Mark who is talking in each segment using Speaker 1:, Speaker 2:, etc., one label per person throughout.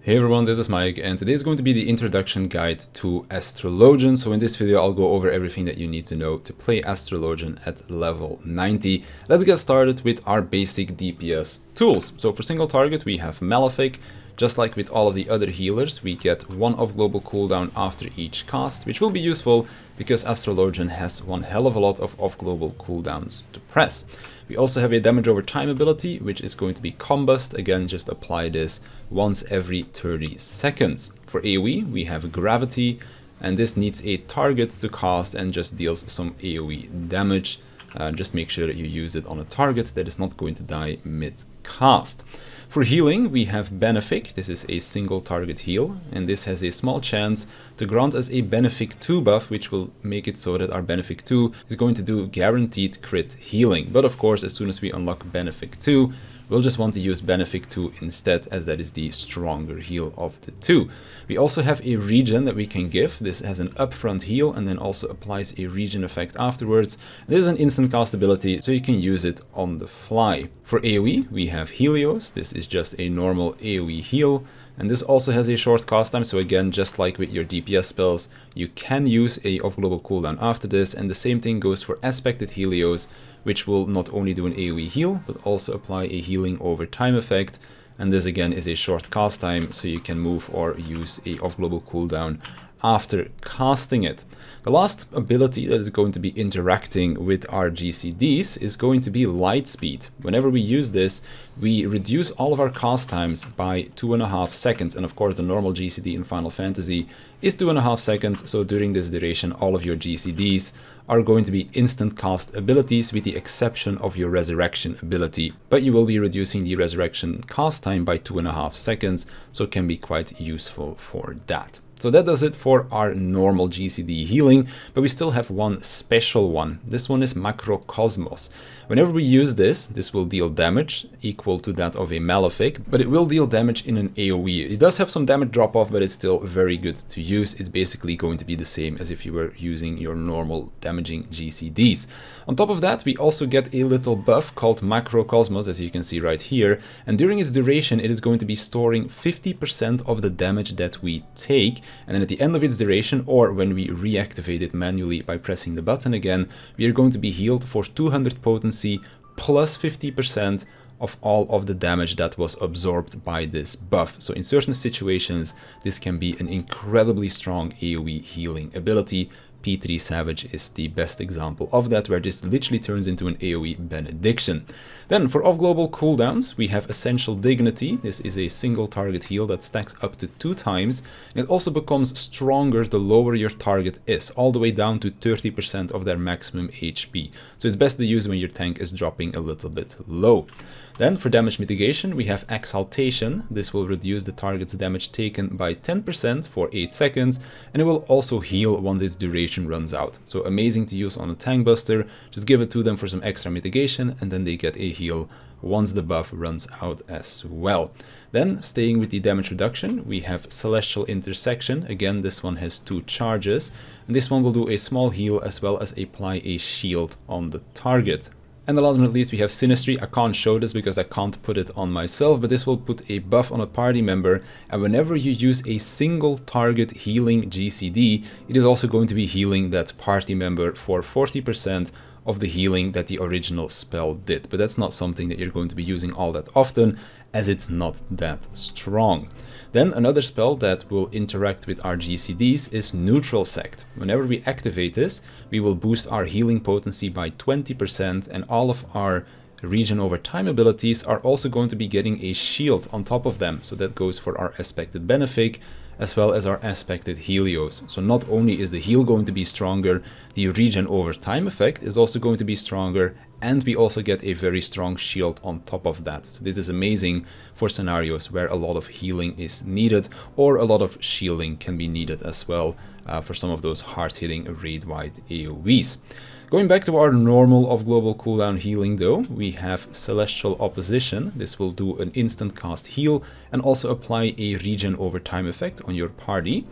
Speaker 1: Hey everyone, this is Mike, and today is going to be the introduction guide to Astrologian. So in this video, I'll go over everything that you need to know to play Astrologian at level 90. Let's get started with our basic DPS tools. So for single target, we have Malefic. Just like with all of the other healers, we get 1 off global cooldown after each cast, which will be useful because Astrologian has one hell of a lot of off global cooldowns to press. We also have a damage over time ability, which is going to be Combust. Again, just apply this once every 30 seconds. For AoE, we have Gravity, and this needs a target to cast and just deals some AoE damage. Just make sure that you use it on a target that is not going to die mid-cast. For healing, we have Benefic. This is a single target heal, and this has a small chance to grant us a Benefic 2 buff, which will make it so that our Benefic 2 is going to do guaranteed crit healing. But of course, as soon as we unlock Benefic 2, we'll just want to use Benefic 2 instead, as that is the stronger heal of the two. We also have a regen that we can give. This has an upfront heal and then also applies a regen effect afterwards. This is an instant cast ability, so you can use it on the fly. For AoE, we have Helios. This is just a normal AoE heal. And this also has a short cast time, so again, just like with your DPS spells, you can use a off global cooldown after this, and the same thing goes for Aspected Helios, which will not only do an AoE heal, but also apply a healing over time effect. And this again is a short cast time, so you can move or use a off global cooldown after casting it. The last ability that is going to be interacting with our GCDs is going to be Light Speed. Whenever we use this, we reduce all of our cast times by 2.5 seconds. And of course, the normal GCD in Final Fantasy is 2.5 seconds. So during this duration, all of your GCDs are going to be instant cast abilities with the exception of your Resurrection ability. But you will be reducing the Resurrection cast time by 2.5 seconds, so it can be quite useful for that. So that does it for our normal GCD healing, but we still have one special one. This one is Macrocosmos. Whenever we use this, this will deal damage equal to that of a Malefic, but it will deal damage in an AoE. It does have some damage drop off, but it's still very good to use. It's basically going to be the same as if you were using your normal damaging GCDs. On top of that, we also get a little buff called Macrocosmos, as you can see right here. And during its duration, it is going to be storing 50% of the damage that we take. And then at the end of its duration, or when we reactivate it manually by pressing the button again, we are going to be healed for 200 potency plus 50% of all of the damage that was absorbed by this buff. So in certain situations, this can be an incredibly strong AoE healing ability. P3 Savage is the best example of that, where this literally turns into an AoE benediction. Then for off global cooldowns, we have Essential Dignity. This is a single target heal that stacks up to 2 times. It also becomes stronger the lower your target is, all the way down to 30% of their maximum HP. So it's best to use when your tank is dropping a little bit low. Then for damage mitigation, we have Exaltation. This will reduce the target's damage taken by 10% for 8 seconds, and it will also heal once its duration runs out. So amazing to use on a tank buster. Just give it to them for some extra mitigation, and then they get a heal once the buff runs out as well. Then, staying with the damage reduction, we have Celestial Intersection. Again, this one has 2 charges, and this one will do a small heal as well as apply a shield on the target. And the last but not least, we have Sinistry. I can't show this because I can't put it on myself, but this will put a buff on a party member, and whenever you use a single target healing GCD, it is also going to be healing that party member for 40% of the healing that the original spell did. But that's not something that you're going to be using all that often, as it's not that strong. Then another spell that will interact with our GCDs is Neutral Sect. Whenever we activate this, we will boost our healing potency by 20%, and all of our regen over time abilities are also going to be getting a shield on top of them. So that goes for our Aspected Benefic as well as our Aspected Helios. So not only is the heal going to be stronger, the regen over time effect is also going to be stronger, and we also get a very strong shield on top of that. So this is amazing for scenarios where a lot of healing is needed, or a lot of shielding can be needed as well for some of those hard-hitting raid-wide AoEs. Going back to our normal of global cooldown healing though, we have Celestial Opposition. This will do an instant cast heal and also apply a regen over time effect on your party.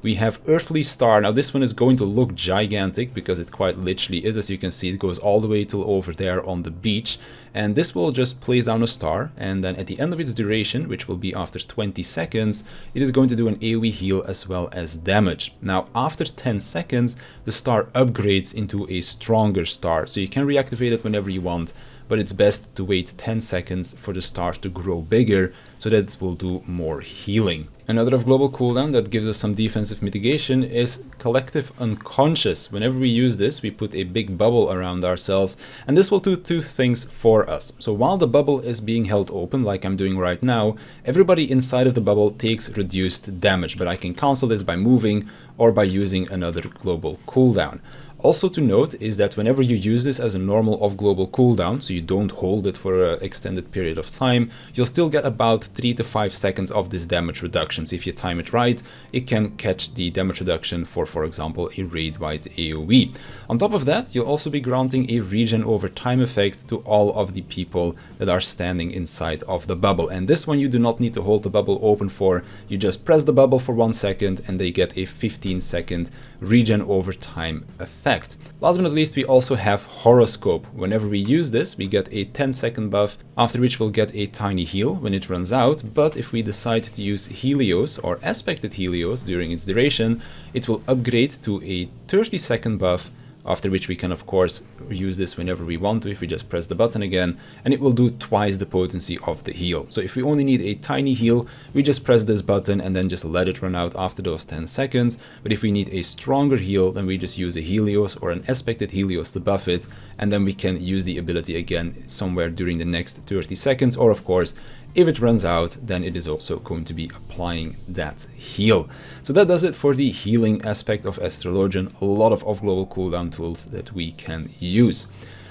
Speaker 1: we have Earthly Star. Now this one is going to look gigantic because it quite literally is. As you can see, it goes all the way till over there on the beach. And this will just place down a star, and then at the end of its duration, which will be after 20 seconds, it is going to do an AoE heal as well as damage. Now after 10 seconds, the star upgrades into a stronger star, so you can reactivate it whenever you want, but it's best to wait 10 seconds for the star to grow bigger so that it will do more healing. Another of global cooldown that gives us some defensive mitigation is Collective Unconscious. Whenever we use this, we put a big bubble around ourselves, and this will do two things for us. So while the bubble is being held open, like I'm doing right now, everybody inside of the bubble takes reduced damage, but I can cancel this by moving or by using another global cooldown. Also to note is that whenever you use this as a normal off-global cooldown, so you don't hold it for an extended period of time, you'll still get about 3 to 5 seconds of this damage reduction. So if you time it right, it can catch the damage reduction for example, a raid-wide AoE. On top of that, you'll also be granting a regen over time effect to all of the people that are standing inside of the bubble. And this one you do not need to hold the bubble open for, you just press the bubble for 1 second and they get a 15-second regen over time effect. Last but not least, we also have Horoscope. Whenever we use this, we get a 10-second buff, after which we'll get a tiny heal when it runs out, but if we decide to use Helios or Aspected Helios during its duration, it will upgrade to a 30-second buff, after which we can of course use this whenever we want to if we just press the button again, and it will do twice the potency of the heal. So if we only need a tiny heal, we just press this button and then just let it run out after those 10 seconds. But if we need a stronger heal, then we just use a Helios or an Aspected Helios to buff it, and then we can use the ability again somewhere during the next 30 seconds, or of course if it runs out, then it is also going to be applying that heal. So that does it for the healing aspect of Astrologian. A lot of off-global cooldown tools that we can use.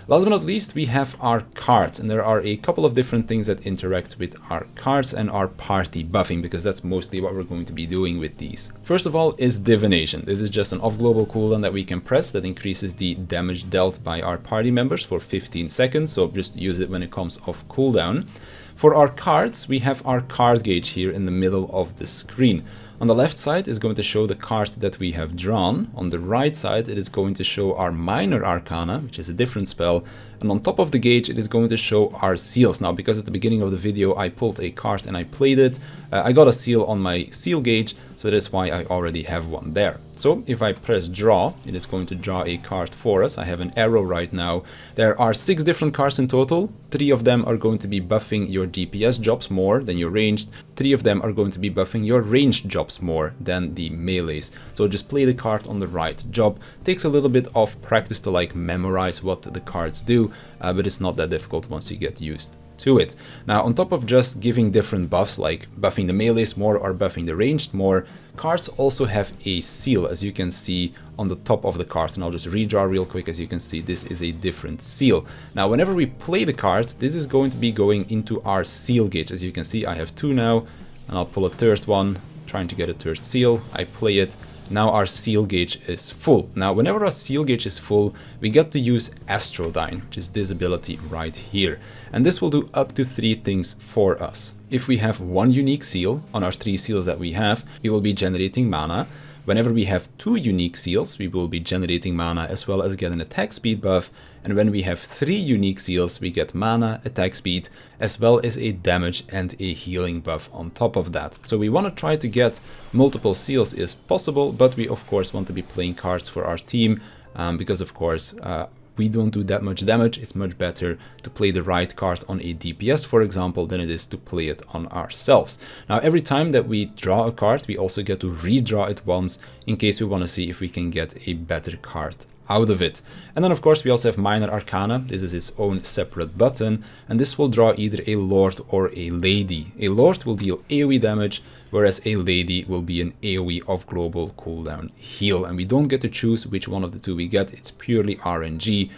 Speaker 1: Last but not least, we have our cards, and there are a couple of different things that interact with our cards and our party buffing, because that's mostly what we're going to be doing with these. First of all is Divination. This is just an off-global cooldown that we can press that increases the damage dealt by our party members for 15 seconds, so just use it when it comes off cooldown. For our cards, we have our card gauge here in the middle of the screen. On the left side is going to show the card that we have drawn. On the right side, it is going to show our minor arcana, which is a different spell. And on top of the gauge, it is going to show our seals. Now, because at the beginning of the video, I pulled a card and I played it, I got a seal on my seal gauge, so that's why I already have one there. So if I press draw, it is going to draw a card for us. I have an arrow right now. There are 6 different cards in total. 3 of them are going to be buffing your DPS jobs more than your ranged. 3 of them are going to be buffing your ranged jobs more than the melees. So just play the card on the right job. Takes a little bit of practice to like memorize what the cards do, but it's not that difficult once you get used to it. Now, on top of just giving different buffs, like buffing the melees more or buffing the ranged more, cards also have a seal, as you can see on the top of the card. And I'll just redraw real quick. As you can see, this is a different seal. Now, whenever we play the card, this is going to be going into our seal gauge. As you can see, I have 2 now, and I'll pull a third one, trying to get a third seal. I play it. Now our seal gauge is full. Now, whenever our seal gauge is full, we get to use Astrodyne, which is this ability right here. And this will do up to 3 things for us. If we have 1 unique seal on our 3 seals that we have, we will be generating mana. Whenever we have 2 unique seals, we will be generating mana as well as get an attack speed buff. And when we have 3 unique seals, we get mana, attack speed, as well as a damage and a healing buff on top of that. So we want to try to get multiple seals if possible, but we of course want to be playing cards for our team because of course we don't do that much damage. It's much better to play the right card on a DPS, for example, than it is to play it on ourselves. Now, every time that we draw a card, we also get to redraw it once in case we want to see if we can get a better card out of it. And then of course we also have Minor Arcana. This is its own separate button, and this will draw either a Lord or a Lady. A Lord will deal AoE damage, whereas a Lady will be an AoE of global cooldown heal. And we don't get to choose which one of the 2 we get. It's purely RNG,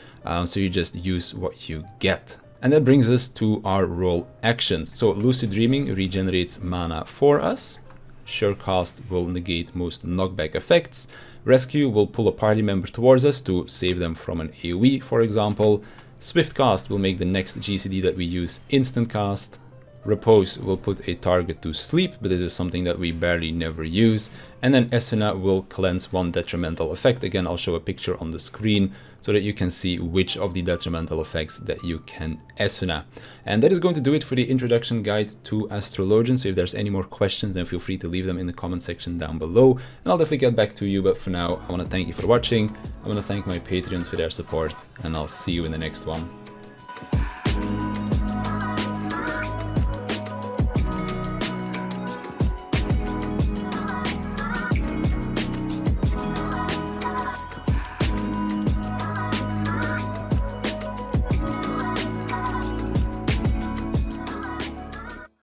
Speaker 1: so you just use what you get. And that brings us to our role actions. So Lucid Dreaming regenerates mana for us. Surecast will negate most knockback effects. Rescue will pull a party member towards us to save them from an AoE, for example. Swift Cast will make the next GCD that we use instant cast. Repose will put a target to sleep, but this is something that we barely never use. And then Esuna will cleanse one detrimental effect. Again, I'll show a picture on the screen so that you can see which of the detrimental effects that you can Esuna. And that is going to do it for the introduction guide to Astrologian. So if there's any more questions, then feel free to leave them in the comment section down below, and I'll definitely get back to you. But for now, I want to thank you for watching. I want to thank my Patreons for their support, and I'll see you in the next one.